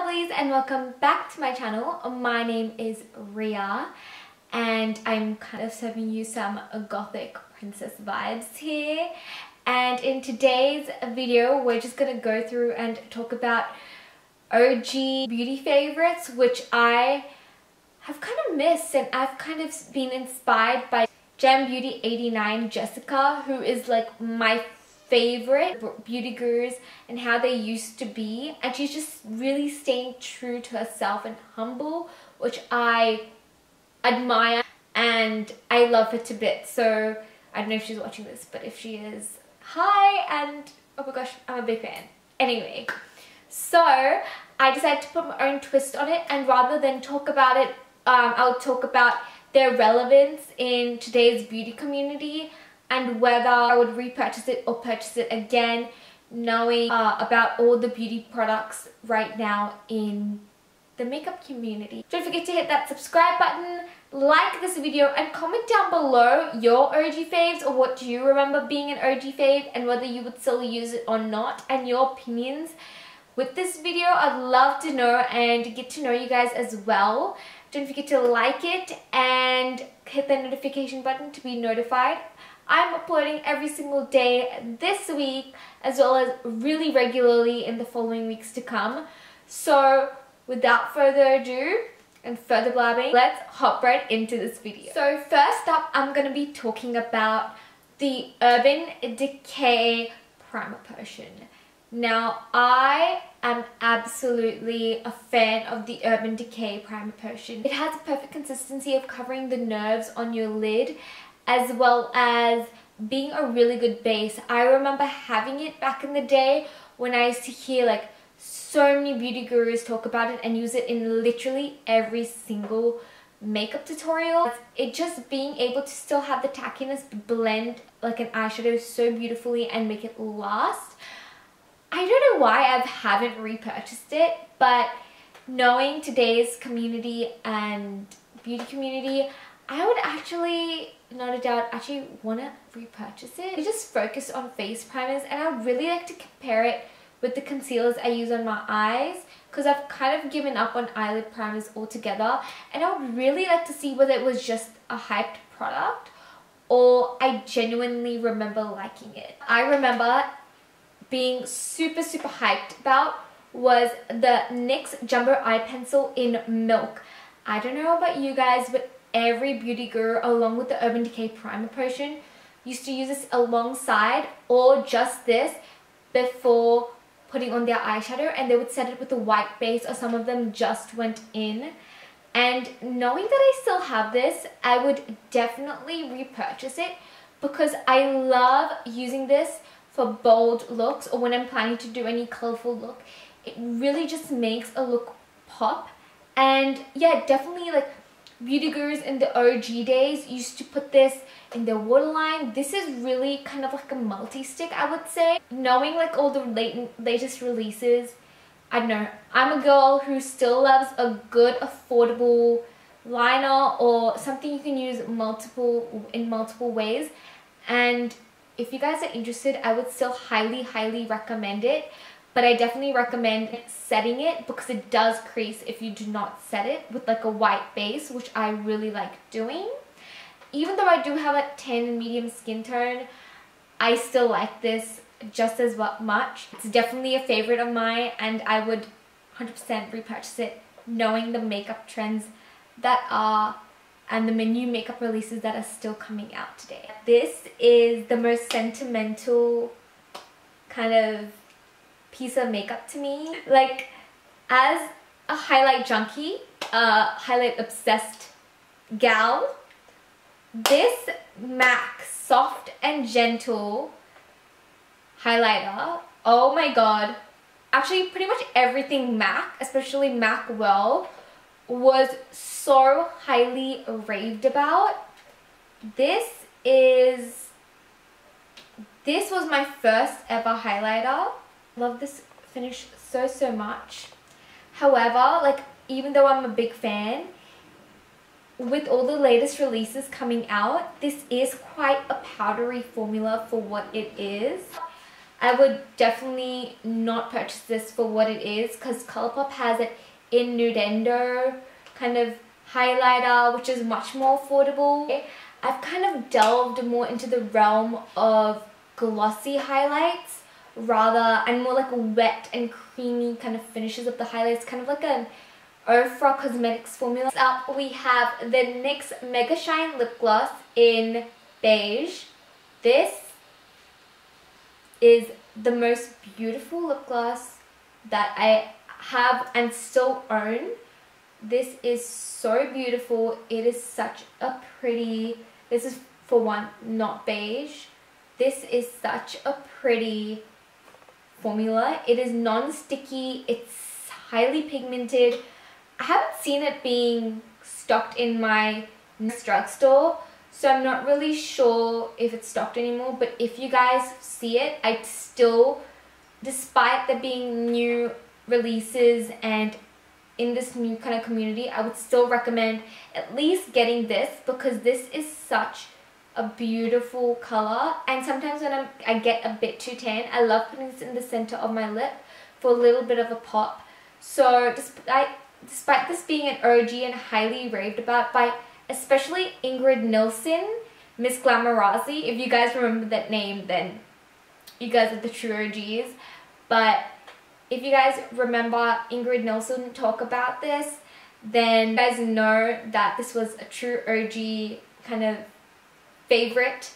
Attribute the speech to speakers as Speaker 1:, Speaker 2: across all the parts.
Speaker 1: lovelies, and welcome back to my channel. My name is Ria and I'm kind of serving you some gothic princess vibes here. And in today's video we're just gonna go through and talk about OG beauty favorites which I have kind of missed, and I've kind of been inspired by Gem Beauty 89 Jessica, who is like my favorite beauty gurus and how they used to be, and she's just really staying true to herself and humble, which I admire and I love her to bits. So I don't know if she's watching this, but if she is, hi, and oh my gosh, I'm a big fan. Anyway, so I decided to put my own twist on it, and rather than talk about it, I'll talk about their relevance in today's beauty community and whether I would repurchase it or purchase it again, knowing about all the beauty products right now in the makeup community. Don't forget to hit that subscribe button, like this video, and comment down below your OG faves, or what do you remember being an OG fave and whether you would still use it or not, and your opinions with this video. I'd love to know and get to know you guys as well. Don't forget to like it and hit the notification button to be notified. I'm uploading every single day this week, as well as really regularly in the following weeks to come. So without further ado and further blabbing, let's hop right into this video. So first up, I'm going to be talking about the Urban Decay Primer Potion. Now, I am absolutely a fan of the Urban Decay Primer Potion. It has a perfect consistency of covering the nerves on your lid, as well as being a really good base. I remember having it back in the day when I used to hear like so many beauty gurus talk about it and use it in literally every single makeup tutorial. It just being able to still have the tackiness but blend like an eyeshadow so beautifully and make it last. I don't know why I haven't repurchased it, but knowing today's community and beauty community, I would actually, not a doubt, actually want to repurchase it. I just focus on face primers, and I would really like to compare it with the concealers I use on my eyes, because I've kind of given up on eyelid primers altogether, and I would really like to see whether it was just a hyped product or I genuinely remember liking it. I remember being super hyped about was the NYX Jumbo Eye Pencil in Milk. I don't know about you guys, but every beauty guru along with the Urban Decay Primer Potion used to use this alongside or just this before putting on their eyeshadow, and they would set it with a white base, or some of them just went in. And knowing that I still have this, I would definitely repurchase it because I love using this for bold looks, or when I'm planning to do any colorful look. It really just makes a look pop. And yeah, definitely like beauty gurus in the OG days used to put this in their waterline. This is really kind of like a multi-stick, I would say. Knowing like all the latest releases, I don't know, I'm a girl who still loves a good affordable liner or something you can use in multiple ways. And if you guys are interested, I would still highly recommend it. But I definitely recommend setting it because it does crease if you do not set it with like a white base, which I really like doing. Even though I do have a tan and medium skin tone, I still like this just as much. It's definitely a favorite of mine, and I would 100% repurchase it, knowing the makeup trends that are and the new makeup releases that are still coming out today. This is the most sentimental kind of piece of makeup to me. Like, as a highlight junkie, highlight obsessed gal, this MAC Soft and Gentle highlighter, oh my god, actually pretty much everything MAC, especially MAC Well, was so highly raved about. This was my first ever highlighter. Love this finish so much. However, like, even though I'm a big fan, with all the latest releases coming out, this is quite a powdery formula for what it is. I would definitely not purchase this for what it is, because Colourpop has it in Nudendo kind of highlighter, which is much more affordable. I've kind of delved more into the realm of glossy highlights rather, and more like wet and creamy kind of finishes of the highlights, kind of like an Ofra Cosmetics formula. Next up we have the NYX Mega Shine Lip Gloss in beige. This is the most beautiful lip gloss that I have and still own. This is so beautiful. It is such a pretty, this is for one not beige. This is such a pretty formula. It is non-sticky, it's highly pigmented. I haven't seen it being stocked in my drugstore, so I'm not really sure if it's stocked anymore, but if you guys see it, I'd still, despite there being new releases and in this new kind of community, I would still recommend at least getting this, because this is such a beautiful color. And sometimes when I get a bit too tan, I love putting this in the center of my lip for a little bit of a pop. So despite this being an OG and highly raved about by especially Ingrid Nilsson, Miss Glamorazzi, if you guys remember that name, then you guys are the true OGs. But if you guys remember Ingrid Nilsson talk about this, then you guys know that this was a true OG kind of favorite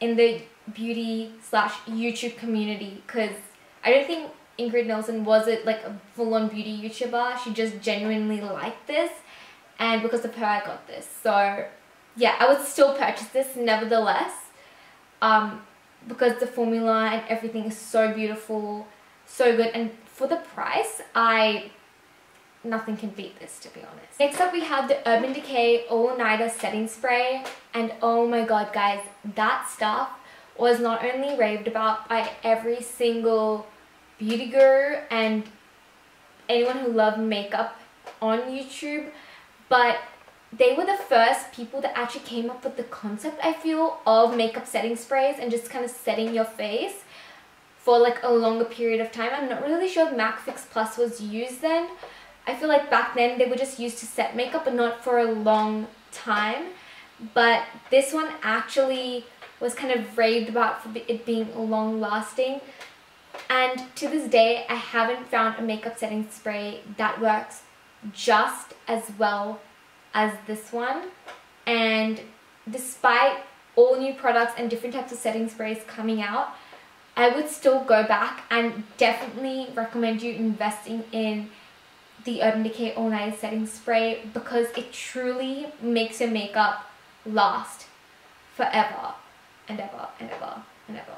Speaker 1: in the beauty / YouTube community, because I don't think Ingrid Nilsson was like a full-on beauty YouTuber. She just genuinely liked this, and because of her I got this. So yeah, I would still purchase this nevertheless, because the formula and everything is so beautiful, so good, and for the price, nothing can beat this, to be honest. Next up we have the Urban Decay All Nighter Setting Spray, and oh my god guys, that stuff was not only raved about by every single beauty guru and anyone who loved makeup on YouTube, but they were the first people that actually came up with the concept, I feel, of makeup setting sprays and just kind of setting your face for like a longer period of time. I'm not really sure if MAC Fix Plus was used then. I feel like back then they were just used to set makeup but not for a long time. But this one actually was kind of raved about for it being long lasting. And to this day, I haven't found a makeup setting spray that works just as well as this one. And despite all new products and different types of setting sprays coming out, I would still go back and definitely recommend you investing in the Urban Decay All Nighter Setting Spray, because it truly makes your makeup last forever and ever and ever and ever.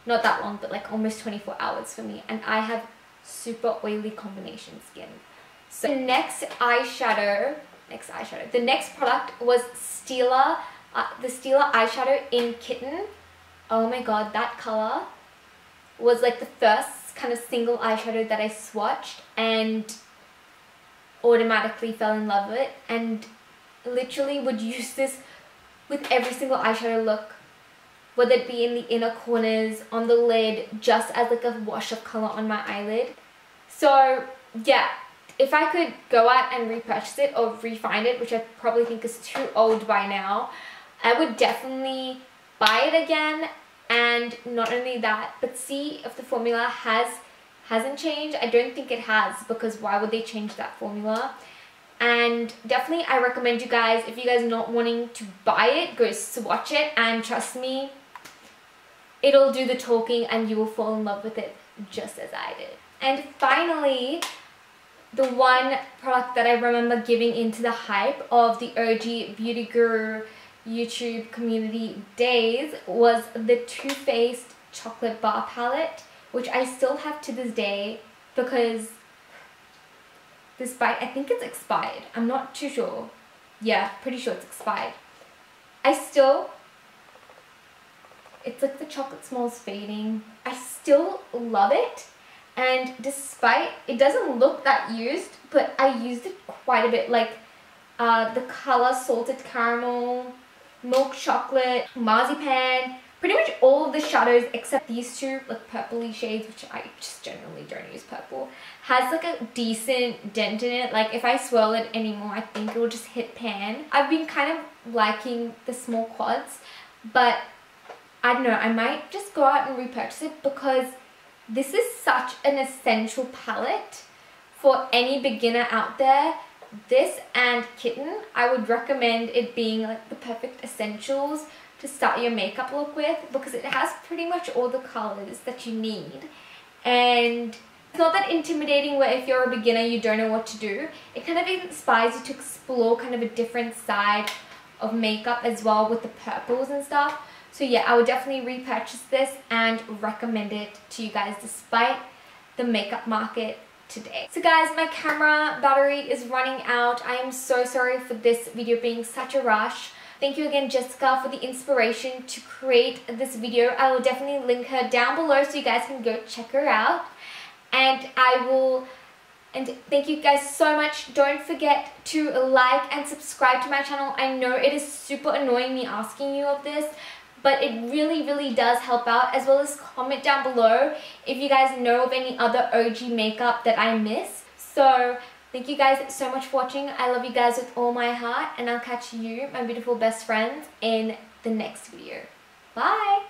Speaker 1: Not that long, but like almost 24 hours for me, and I have super oily combination skin. So the next product was Stila, the Stila eyeshadow in Kitten. Oh my god, that color was like the first kind of single eyeshadow that I swatched and automatically fell in love with it, and literally would use this with every single eyeshadow look, whether it be in the inner corners, on the lid, just as like a wash of color on my eyelid. So yeah, if I could go out and repurchase it or refind it, which I probably think is too old by now, I would definitely buy it again. And not only that, but see if the formula hasn't changed. I don't think it has, because why would they change that formula? And definitely I recommend you guys, if you guys are not wanting to buy it, go swatch it, and trust me, it'll do the talking and you will fall in love with it just as I did. And finally, the one product that I remember giving into the hype of the OG Beauty Guru YouTube community days was the Too Faced Chocolate Bar Palette, which I still have to this day, because despite, I think it's expired. I'm not too sure. Yeah, pretty sure it's expired. It's like the chocolate smells fading. I still love it. And despite, it doesn't look that used, but I used it quite a bit. Like the color Salted Caramel, Milk Chocolate, Marzipan, pretty much all of the shadows except these two like purpley shades, which I just generally don't use purple, has like a decent dent in it. Like if I swirl it anymore, I think it will just hit pan. I've been kind of liking the small quads, but I don't know, I might just go out and repurchase it because this is such an essential palette for any beginner out there. This and Kitten, I would recommend it being like the perfect essentials to start your makeup look with, because it has pretty much all the colors that you need. And it's not that intimidating where if you're a beginner you don't know what to do. It kind of inspires you to explore kind of a different side of makeup as well with the purples and stuff. So yeah, I would definitely repurchase this and recommend it to you guys despite the makeup market today. So guys, my camera battery is running out. I am so sorry for this video being such a rush. Thank you again, Jessica, for the inspiration to create this video. I will definitely link her down below so you guys can go check her out. And thank you guys so much. Don't forget to like and subscribe to my channel. I know it is super annoying me asking you of this, but it really does help out, as well as comment down below if you guys know of any other OG makeup that I miss. So thank you guys so much for watching. I love you guys with all my heart, and I'll catch you, my beautiful best friends, in the next video. Bye!